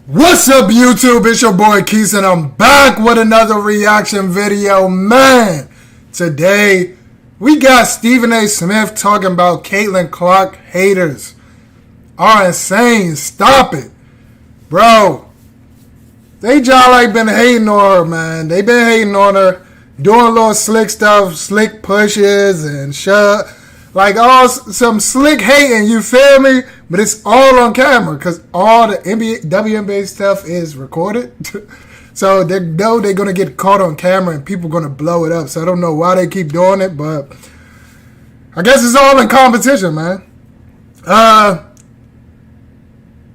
What's up, YouTube? It's your boy Keith, and I'm back with another reaction video. Man, today we got Stephen A. Smith talking about Caitlin Clark haters are insane. Stop it, bro. They just like been hating on her, man. They been hating on her, doing little slick stuff, slick pushes and shit. Like all some slick hating, you feel me? But it's all on camera because all the WNBA stuff is recorded. So they know they're going to get caught on camera and people going to blow it up. So I don't know why they keep doing it, but I guess it's all in competition, man.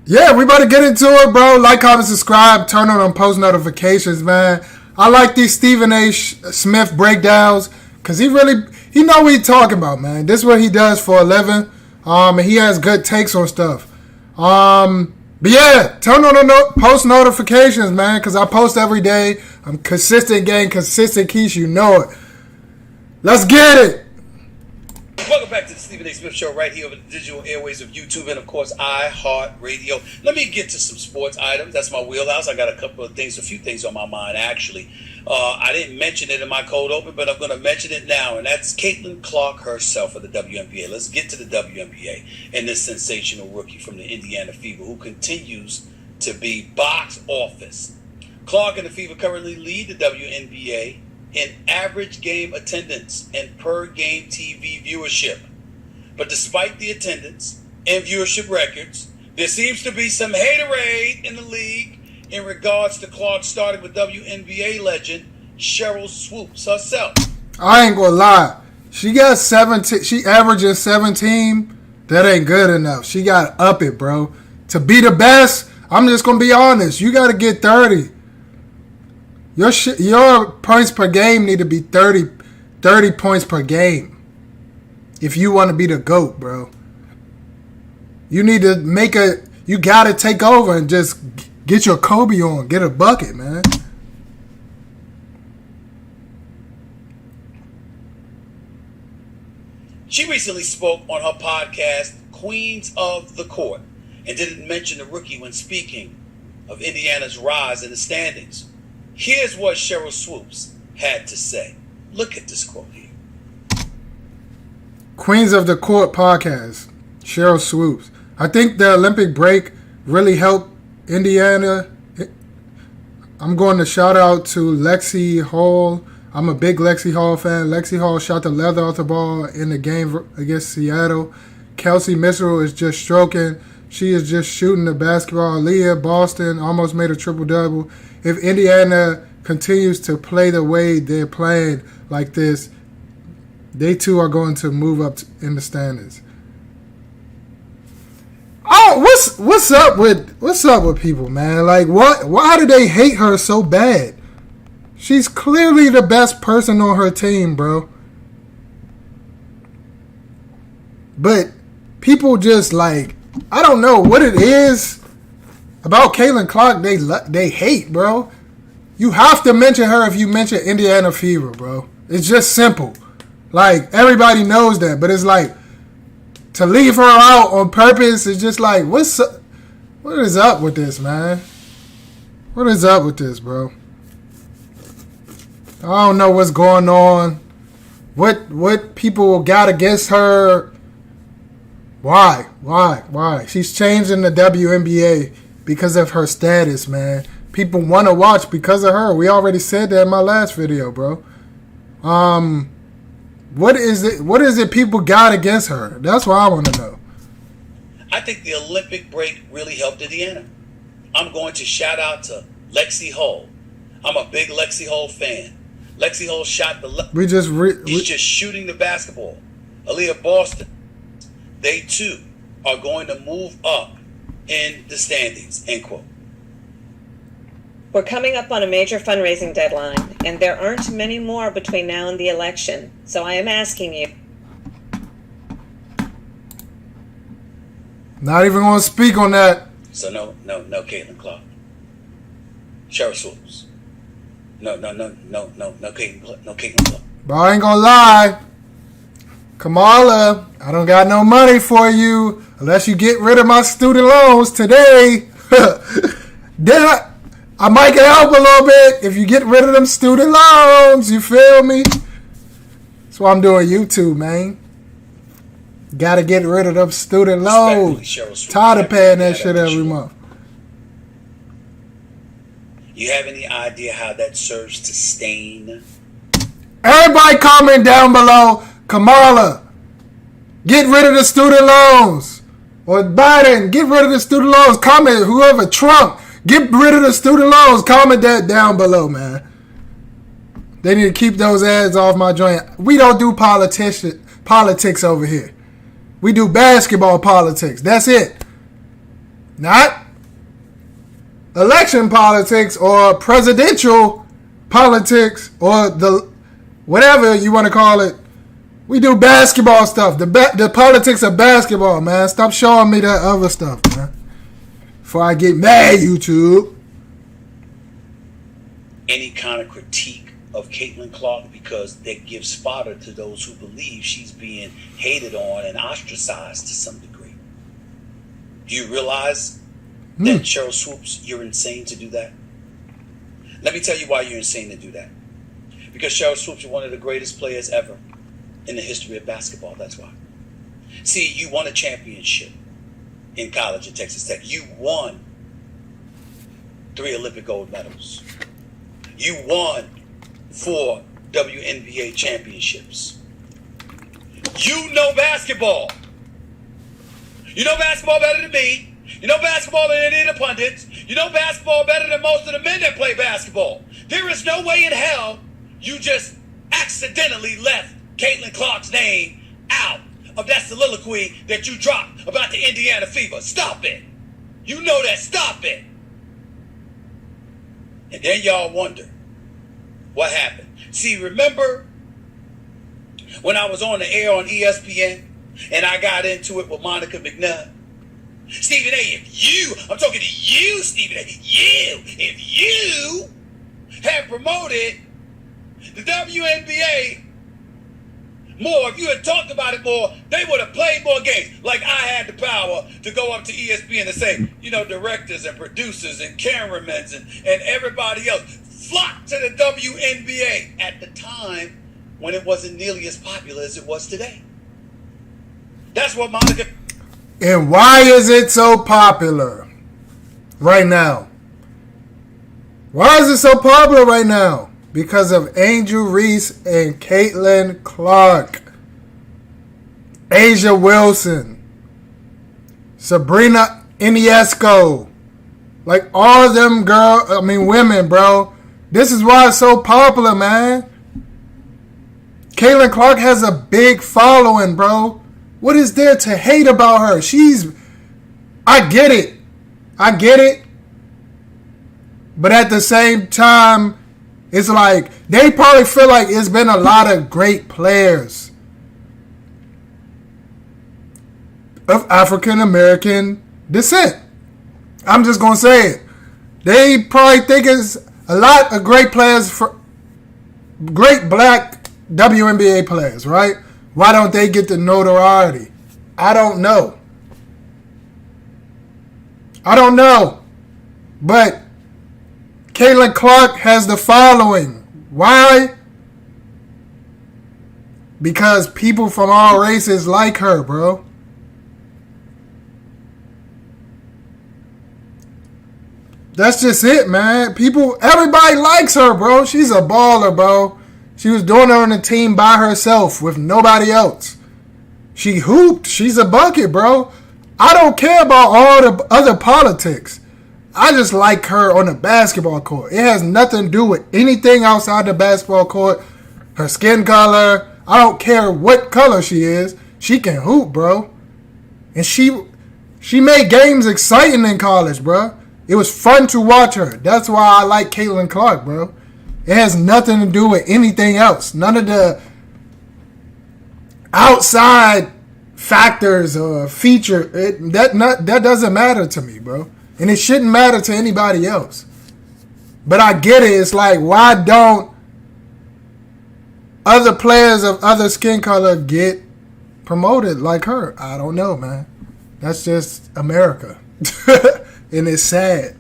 Yeah, we about to get into it, bro. Like, comment, subscribe, turn on post notifications, man. I like these Stephen A. Smith breakdowns because he know what he's talking about, man. This is what he does for a living. And he has good takes on stuff. But yeah, turn on the post notifications, man, because I post every day. I'm consistent, gang, consistent, Keith, you know it. Let's get it. Welcome back to the Stephen A. Smith Show right here over the digital airways of YouTube and, of course, iHeartRadio. Let me get to some sports items. That's my wheelhouse. I got a few things on my mind, actually. I didn't mention it in my cold open, but I'm going to mention it now, and that's Caitlin Clark herself of the WNBA. Let's get to the WNBA and this sensational rookie from the Indiana Fever who continues to be box office. Clark and the Fever currently lead the WNBA in average game attendance and per game TV viewership. But despite the attendance and viewership records, there seems to be some haterade in the league in regards to Clark, starting with WNBA legend Cheryl Swoops herself. I ain't gonna lie. She got 17. She averages 17. That ain't good enough. She got to up it, bro. To be the best, I'm just gonna be honest. You got to get 30. Your points per game need to be 30 points per game if you want to be the GOAT, bro. You need to you got to take over and just get your Kobe on. Get a bucket, man. She recently spoke on her podcast, Queens of the Court, and didn't mention the rookie when speaking of Indiana's rise in the standings. Here's what Cheryl Swoops had to say. Look at this quote here. Queens of the Court podcast, Cheryl Swoops. I think the Olympic break really helped Indiana. I'm going to shout out to Lexi Hall. I'm a big Lexi Hall fan. Lexi Hall shot the leather off the ball in the game against Seattle. Kelsey Mitchell is just stroking. She is just shooting the basketball. Leah Boston almost made a triple-double. If Indiana continues to play the way they're playing like this, they too are going to move up in the standings. Oh, what's up with people, man? Like, why do they hate her so bad? She's clearly the best person on her team, bro. But people just like, I don't know what it is about Caitlin Clark. They hate, bro. You have to mention her if you mention Indiana Fever, bro. It's just simple. Like, everybody knows that, but it's like, to leave her out on purpose is just like, what is up with this, man? What is up with this, bro? I don't know what's going on. What people got against her? Why? She's changing the WNBA because of her status, man. People want to watch because of her. We already said that in my last video, bro. What is it people got against her? That's what I want to know. I think the Olympic break really helped Indiana. I'm going to shout out to Lexi Hall. I'm a big Lexi Hall fan. Lexi Hall shot the he's just shooting the basketball. Aaliyah Boston, they too are going to move up in the standings, end quote. We're coming up on a major fundraising deadline, and there aren't many more between now and the election. So I am asking you. Not even going to speak on that. So no, Caitlin Clark. Cheryl Swoops. No, Caitlin Clark. But I ain't going to lie. Kamala, I don't got no money for you unless you get rid of my student loans today. Then I might get help a little bit if you get rid of them student loans. You feel me? That's why I'm doing YouTube, man. Gotta get rid of them student loans. Tired of paying that shit every month. You have any idea how that serves to stain? Everybody comment down below, Kamala, get rid of the student loans. Or Biden, get rid of the student loans. Comment, whoever, Trump, get rid of the student loans. Comment that down below, man. They need to keep those ads off my joint. We don't do politics over here. We do basketball politics. That's it. Not election politics or presidential politics or the whatever you want to call it. We do basketball stuff. The politics of basketball, man. Stop showing me that other stuff, man. Before I get mad, YouTube. Any kind of critique of Caitlin Clark, because that gives fodder to those who believe she's being hated on and ostracized to some degree. Do you realize that, Cheryl Swoops, you're insane to do that? Let me tell you why you're insane to do that. Because Cheryl Swoops, you're one of the greatest players ever in the history of basketball. That's why. See, you won a championship in college at Texas Tech. You won 3 Olympic gold medals. You won 4 WNBA championships. You know basketball. You know basketball better than me. You know basketball better than any of the pundits. You know basketball better than most of the men that play basketball. There is no way in hell you just accidentally left Caitlin Clark's name out of that soliloquy that you dropped about the Indiana Fever. Stop it. You know that. Stop it. And then y'all wonder what happened. See, remember when I was on the air on ESPN and I got into it with Monica McNutt? Stephen A., I'm talking to you, Stephen A., if you had promoted the WNBA more, if you had talked about it more, they would have played more games. Like I had the power to go up to ESPN and say, directors and producers and cameramen and everybody else flocked to the WNBA at the time when it wasn't nearly as popular as it was today. That's what Monica... And why is it so popular right now? Why is it so popular right now? Because of Angel Reese and Caitlin Clark, Asia Wilson, Sabrina Ionescu, like all of them women, bro. This is why it's so popular, man. Caitlin Clark has a big following, bro. What is there to hate about her? I get it. But at the same time, it's like, they probably feel like it's been a lot of great players of African American descent. I'm just going to say it. They probably think it's a lot of great players, for great black WNBA players, right? Why don't they get the notoriety? I don't know. But Caitlin Clark has the following. Why? Because people from all races like her, bro. That's just it, man. Everybody likes her, bro. She's a baller, bro. She was doing it on the team by herself with nobody else. She hooped. She's a bucket, bro. I don't care about all the other politics. I just like her on the basketball court. It has nothing to do with anything outside the basketball court. Her skin color. I don't care what color she is. She can hoop, bro. And she made games exciting in college, bro. It was fun to watch her. That's why I like Caitlin Clark, bro. It has nothing to do with anything else. None of the outside factors or feature. That doesn't matter to me, bro. And it shouldn't matter to anybody else. But I get it. It's like, why don't other players of other skin color get promoted like her? I don't know, man. That's just America. And it's sad.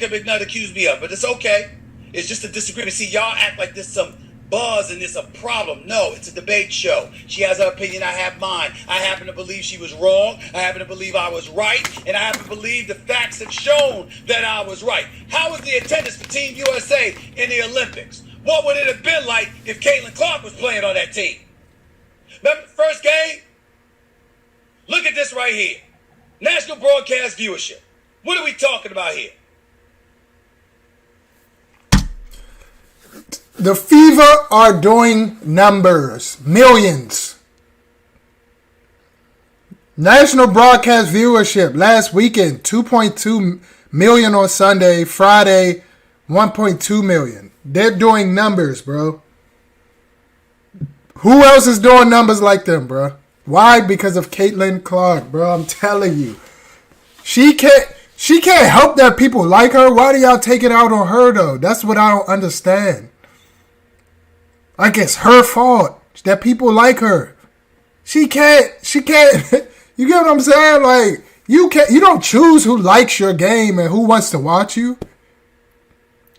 McNutt accused me of, but it's okay. It's just a disagreement. See, y'all act like there's some buzz and there's a problem. No, it's a debate show. She has her opinion, I have mine. I happen to believe she was wrong. I happen to believe I was right. And I happen to believe the facts have shown that I was right. How was the attendance for Team USA in the Olympics? What would it have been like if Caitlin Clark was playing on that team? Remember the first game? Look at this right here. National broadcast viewership. What are we talking about here? The Fever are doing numbers. Millions. National broadcast viewership last weekend, 2.2 million on Sunday. Friday, 1.2 million. They're doing numbers, bro. Who else is doing numbers like them, bro? Why? Because of Caitlin Clark, bro. I'm telling you. She can't help that people like her. Why do y'all take it out on her, though? That's what I don't understand. Like it's her fault that people like her. She can't, you get what I'm saying? Like, you don't choose who likes your game and who wants to watch you.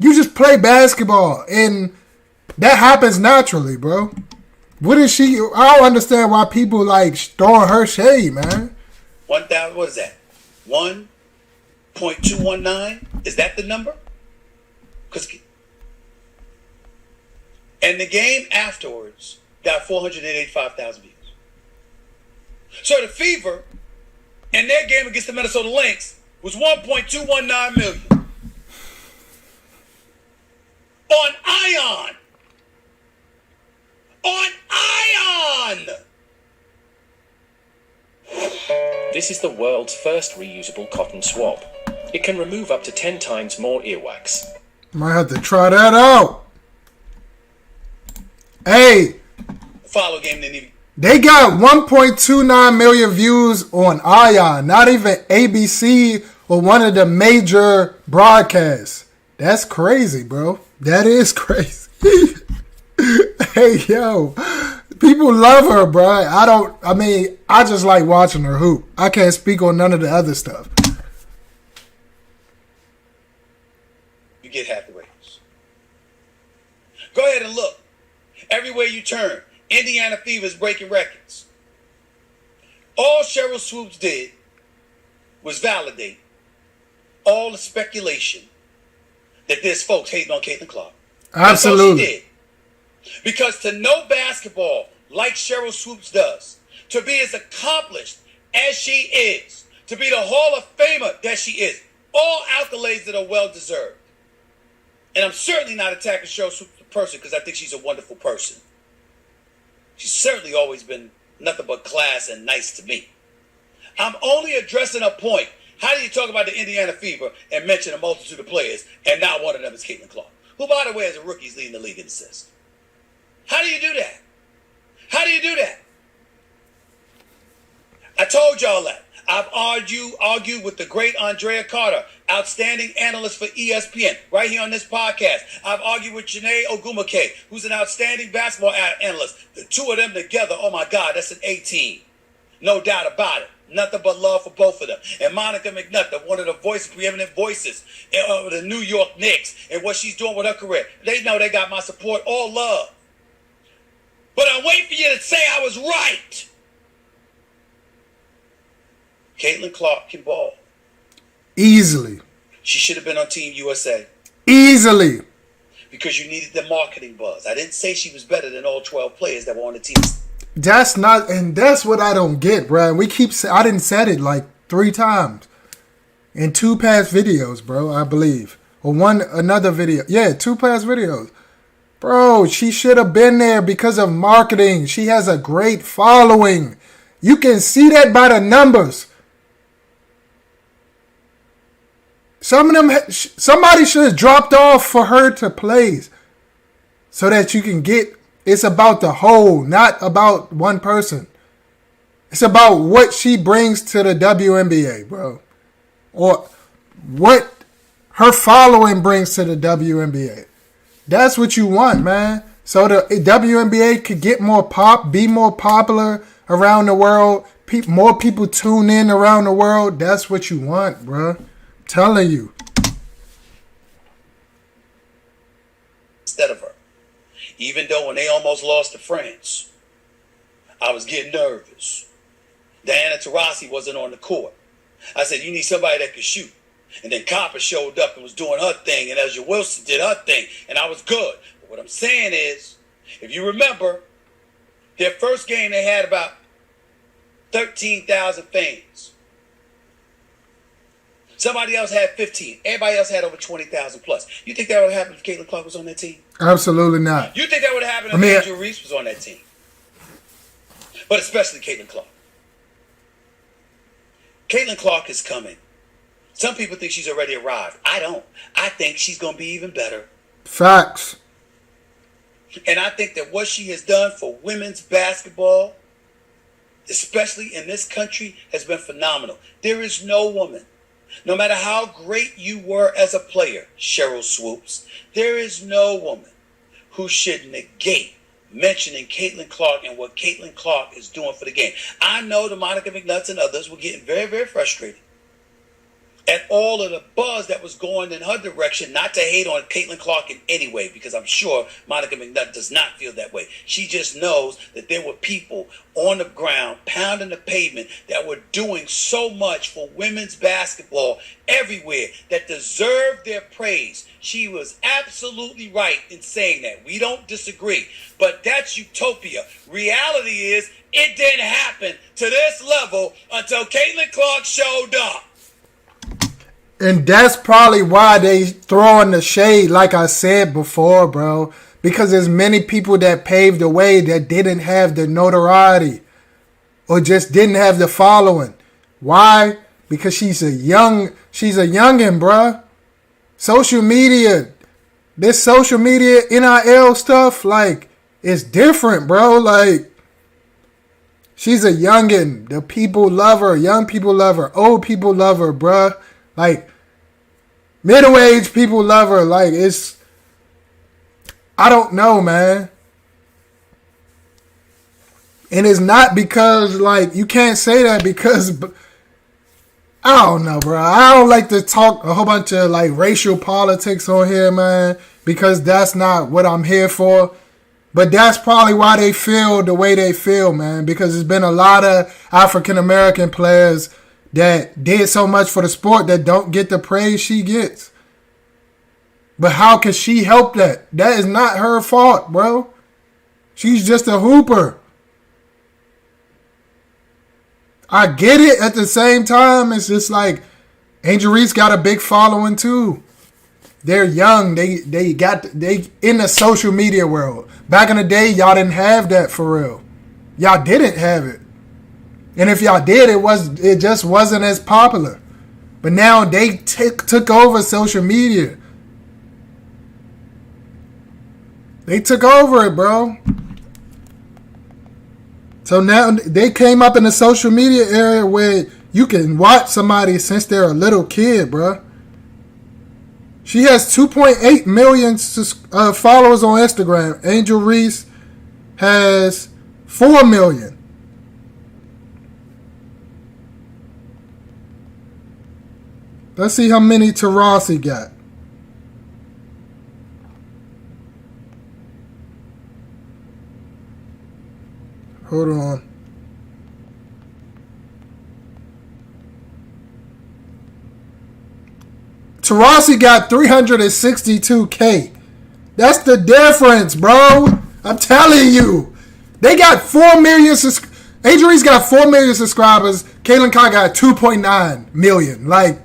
You just play basketball and that happens naturally, bro. What is she, I don't understand why people like throwing her shade, man. 1,000, what is that? 1.219? Is that the number? And the game afterwards got 485,000 views. So the Fever and their game against the Minnesota Lynx was 1.219 million. On Ion. On Ion! This is the world's first reusable cotton swab. It can remove up to 10 times more earwax. Might have to try that out. Hey, follow game didn't even. They got 1.29 million views on Ion, not even ABC or one of the major broadcasts. That's crazy, bro. That is crazy. Hey, yo, people love her, bro. I just like watching her hoop. I can't speak on none of the other stuff. You get half the ratings. Go ahead and look. Everywhere you turn, Indiana Fever is breaking records. All Cheryl Swoops did was validate all the speculation that there's folks hating on Caitlin Clark. Absolutely. That's all she did. Because to know basketball like Cheryl Swoops does, to be as accomplished as she is, to be the Hall of Famer that she is, all accolades that are well-deserved. And I'm certainly not attacking Cheryl Swoops the person because I think she's a wonderful person. She's certainly always been nothing but class and nice to me. I'm only addressing a point. How do you talk about the Indiana Fever and mention a multitude of players and not one of them is Caitlin Clark, who, by the way, as a rookie is leading the league in assists? How do you do that? How do you do that? I told y'all that. I've argued with the great Andrea Carter, outstanding analyst for ESPN, right here on this podcast. I've argued with Janae Ogumake, who's an outstanding basketball analyst. The two of them together, oh my God, that's an A-team. No doubt about it. Nothing but love for both of them. And Monica McNutt, one of the preeminent voices of the New York Knicks, and what she's doing with her career. They know they got my support, all love. But I'm waiting for you to say I was right. Caitlin Clark can ball. Easily. She should have been on Team USA. Easily. Because you needed the marketing buzz. I didn't say she was better than all 12 players that were on the team. That's not, and that's what I don't get, bro. I didn't said it like 3 times in 2 past videos, bro, I believe. Or another video. Yeah, 2 past videos. Bro, she should have been there because of marketing. She has a great following. You can see that by the numbers. Some of them, somebody should have dropped off for her to play so that you can get, it's about the whole, not about one person. It's about what she brings to the WNBA, bro. Or what her following brings to the WNBA. That's what you want, man. So the WNBA could get more be more popular around the world. More people tune in around the world. That's what you want, bro. I'm telling you. Even though when they almost lost to France, I was getting nervous. Diana Taurasi wasn't on the court. I said, you need somebody that can shoot. And then Copper showed up and was doing her thing, and Ezra Wilson did her thing, and I was good. But what I'm saying is, if you remember, their first game they had about 13,000 fans. Somebody else had 15. Everybody else had over 20,000 plus. You think that would happen if Caitlin Clark was on that team? Absolutely not. You think that would happen if Angel Reese was on that team? But especially Caitlin Clark. Caitlin Clark is coming. Some people think she's already arrived. I don't. I think she's going to be even better. Facts. And I think that what she has done for women's basketball, especially in this country, has been phenomenal. There is no woman, no matter how great you were as a player, Cheryl Swoops, there is no woman who should negate mentioning Caitlin Clark and what Caitlin Clark is doing for the game. I know the Monica McNutts and others were getting very, very frustrated at all of the buzz that was going in her direction, not to hate on Caitlin Clark in any way, because I'm sure Monica McNutt does not feel that way. She just knows that there were people on the ground, pounding the pavement, that were doing so much for women's basketball everywhere that deserved their praise. She was absolutely right in saying that. We don't disagree, but that's utopia. Reality is, it didn't happen to this level until Caitlin Clark showed up. And that's probably why they throwing the shade, like I said before, bro. Because there's many people that paved the way that didn't have the notoriety or just didn't have the following. Why? Because she's a youngin', bro. Social media, this social media NIL stuff, like, it's different, bro. Like, she's a youngin'. The people love her. Young people love her. Old people love her, bro. Like, middle-aged people love her. Like, it's, I don't know, man. And it's not because, like, you can't say that because, I don't know, bro. I don't like to talk a whole bunch of, like, racial politics on here, man, because that's not what I'm here for. But that's probably why they feel the way they feel, man, because there's been a lot of African-American players that did so much for the sport that don't get the praise she gets. But how can she help that? That is not her fault, bro. She's just a hooper. I get it. At the same time, it's just like Angel Reese got a big following too. They're young. They in the social media world. Back in the day, y'all didn't have that for real. Y'all didn't have it. And if y'all did, it just wasn't as popular. But now they took over social media. They took over it, bro. So now they came up in the social media area where you can watch somebody since they're a little kid, bro. She has 2.8 million followers on Instagram. Angel Reese has 4 million. Let's see how many Taurasi got. Hold on. Taurasi got 362K. That's the difference, bro. I'm telling you. They got 4 million Angel Reese got 4 million subscribers. Caitlin Clark got 2.9 million. Like,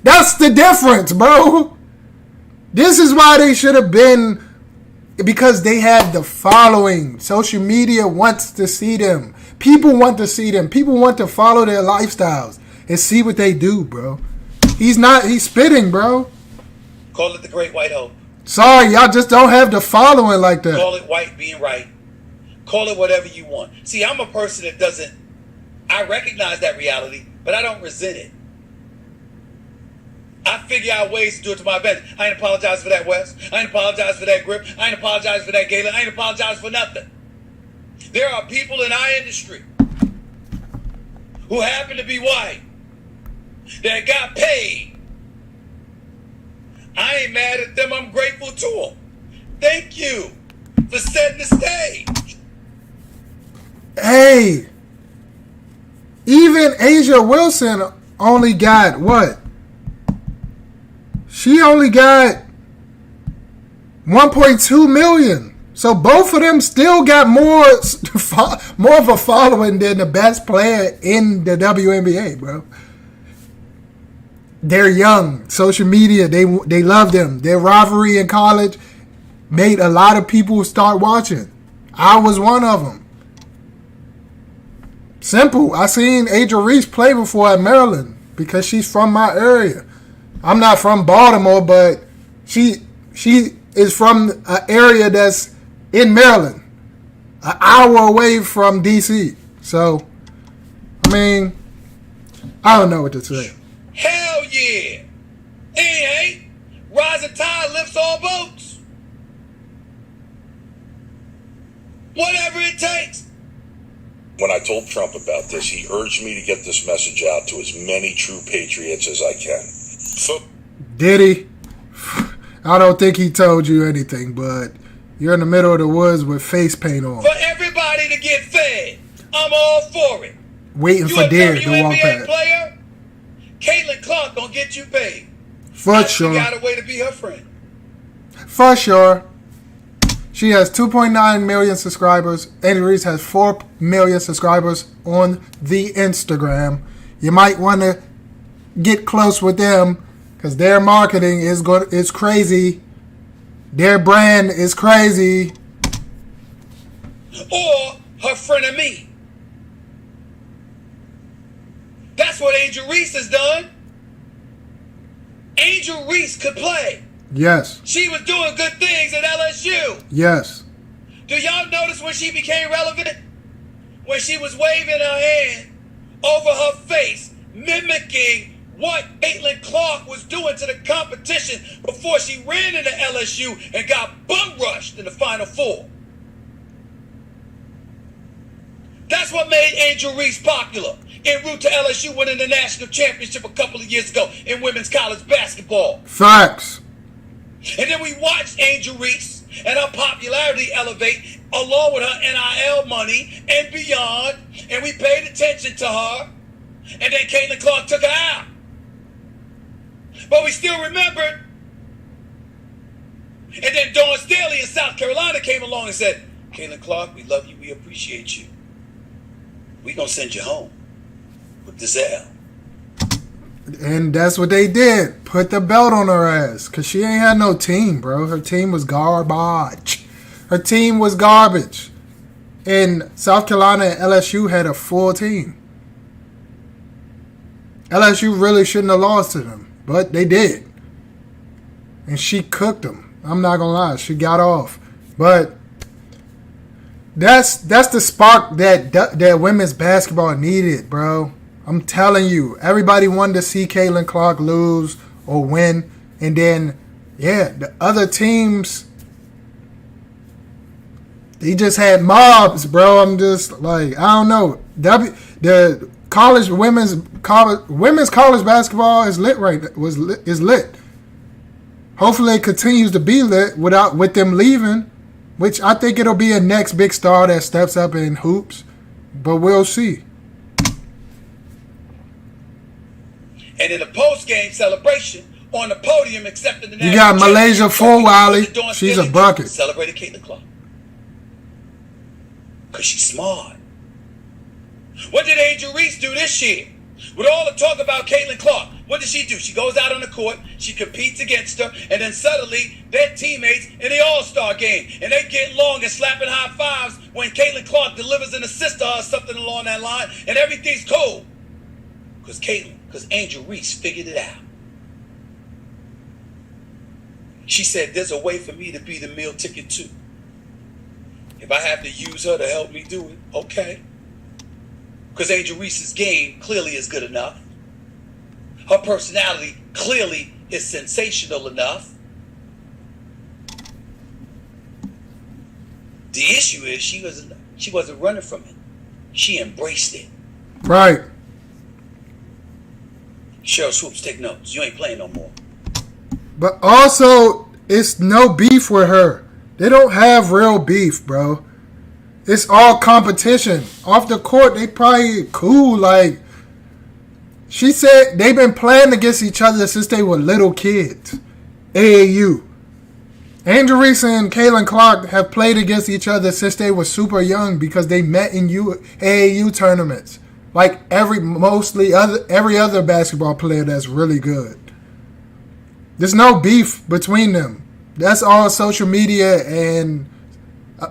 that's the difference, bro. This is why they should have been, because they have the following. Social media wants to see them. People want to see them. People want to follow their lifestyles and see what they do, bro. He's spitting, bro. Call it the Great White Hope. Sorry, y'all just don't have the following like that. Call it white being right. Call it whatever you want. See, I'm a person that doesn't, I recognize that reality, but I don't resent it. I figure out ways to do it to my advantage. I ain't apologize for that, Wes. I ain't apologize for that, Grip. I ain't apologize for that, Galen. I ain't apologize for nothing. There are people in our industry who happen to be white that got paid. I ain't mad at them. I'm grateful to them. Thank you for setting the stage. Hey, even Asia Wilson only got what? She only got 1.2 million. So both of them still got more of a following than the best player in the WNBA, bro. They're young. Social media, they love them. Their rivalry in college made a lot of people start watching. I was one of them. Simple. I seen Angel Reese play before at Maryland because she's from my area. I'm not from Baltimore, but she is from an area that's in Maryland, an hour away from D.C. So, I mean, I don't know what to say. Hell yeah. Hey, rising tide lifts all boats. Whatever it takes. When I told Trump about this, he urged me to get this message out to as many true patriots as I can. Did he? I don't think he told you anything, but you're in the middle of the woods with face paint on. For everybody to get fed. I'm all for it. Waiting for deer to walk past. Player? Caitlin Clark gonna get you paid. For sure. You got a way to be her friend. For sure. She has 2.9 million subscribers. Angel Reese has 4 million subscribers on the Instagram. You might want to get close with them because their marketing is crazy. Their brand is crazy. Or her friend of me. That's what Angel Reese has done. Angel Reese could play. Yes. She was doing good things at LSU. Yes. Do y'all notice when she became relevant? When she was waving her hand over her face, mimicking what Caitlin Clark was doing to the competition before she ran into LSU and got bum rushed in the Final Four. That's what made Angel Reese popular en route to LSU winning the national championship a couple of years ago in women's college basketball. Facts. And then we watched Angel Reese and her popularity elevate along with her NIL money and beyond. And we paid attention to her. And then Caitlin Clark took her out. But we still remembered. And then Dawn Staley in South Carolina came along and said, Caitlin Clark, we love you, we appreciate you. We're going to send you home with the Zell. And that's what they did. Put the belt on her ass. Because she ain't had no team, bro. Her team was garbage. Her team was garbage. And South Carolina and LSU had a full team. LSU really shouldn't have lost to them. But they did. And she cooked them. I'm not going to lie. She got off. But that's the spark that women's basketball needed, bro. I'm telling you, everybody wanted to see Caitlin Clark lose or win. And then, yeah, the other teams, they just had mobs, bro. I'm just like, I don't know. The women's college basketball is lit is lit. Hopefully it continues to be lit with them leaving, which I think it'll be a next big star that steps up in hoops. But we'll see. And in the post-game celebration on the podium, accepting the you got Malaysia Fulwiley. She's a bucket. Celebrated Caitlin Clark. Because she's smart. What did Angel Reese do this year? With all the talk about Caitlin Clark, what did she do? She goes out on the court, she competes against her, and then suddenly they're teammates in the All-Star game. And they get long and slapping high fives when Caitlin Clark delivers an assist to her or something along that line, and everything's cool. Because Angel Reese figured it out. She said, there's a way for me to be the meal ticket too. If I have to use her to help me do it, okay. Because Angel Reese's game clearly is good enough. Her personality clearly is sensational enough. The issue is she wasn't running from it. She embraced it. Right. Cheryl Swoops, take notes. You ain't playing no more. But also, it's no beef with her. They don't have real beef, bro. It's all competition. Off the court, they probably cool. Like, she said they've been playing against each other since they were little kids. AAU. Angel Reese and Caitlin Clark have played against each other since they were super young because they met in AAU tournaments. Like every other basketball player that's really good. There's no beef between them. That's all social media and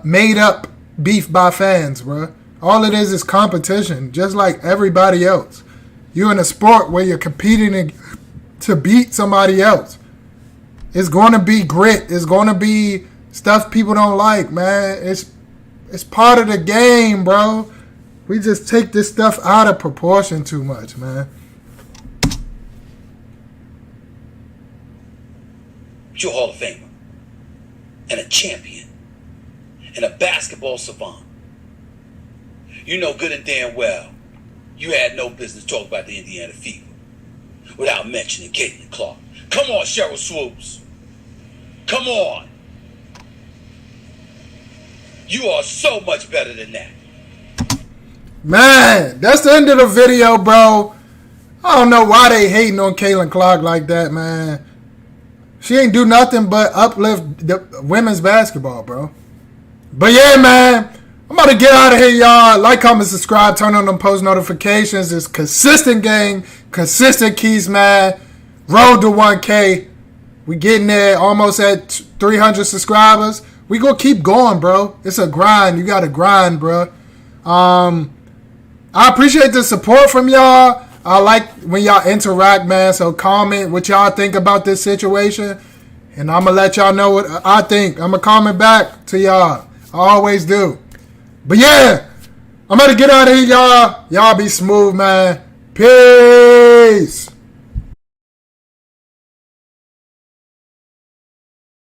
made up beef by fans, bro. All it is competition, just like everybody else. You're in a sport where you're competing to beat somebody else. It's going to be grit. It's going to be stuff people don't like, man. It's part of the game, bro. We just take this stuff out of proportion too much, man. You're a Hall of Famer and a champion and a basketball savant. You know good and damn well you had no business talking about the Indiana Fever without mentioning Caitlin Clark. Come on, Cheryl Swoops. Come on. You are so much better than that. Man, that's the end of the video, bro. I don't know why they hating on Caitlin Clark like that, man. She ain't do nothing but uplift the women's basketball, bro. But yeah, man, I'm about to get out of here, y'all. Like, comment, subscribe, turn on them post notifications. It's consistent gang, consistent keys, man. Road to 1K. We getting there, almost at 300 subscribers. We gonna keep going, bro. It's a grind. You gotta grind, bro. I appreciate the support from y'all. I like when y'all interact, man. So comment what y'all think about this situation. And I'm going to let y'all know what I think. I'm going to comment back to y'all. I always do. But yeah, I'm going to get out of here, y'all. Y'all be smooth, man. Peace.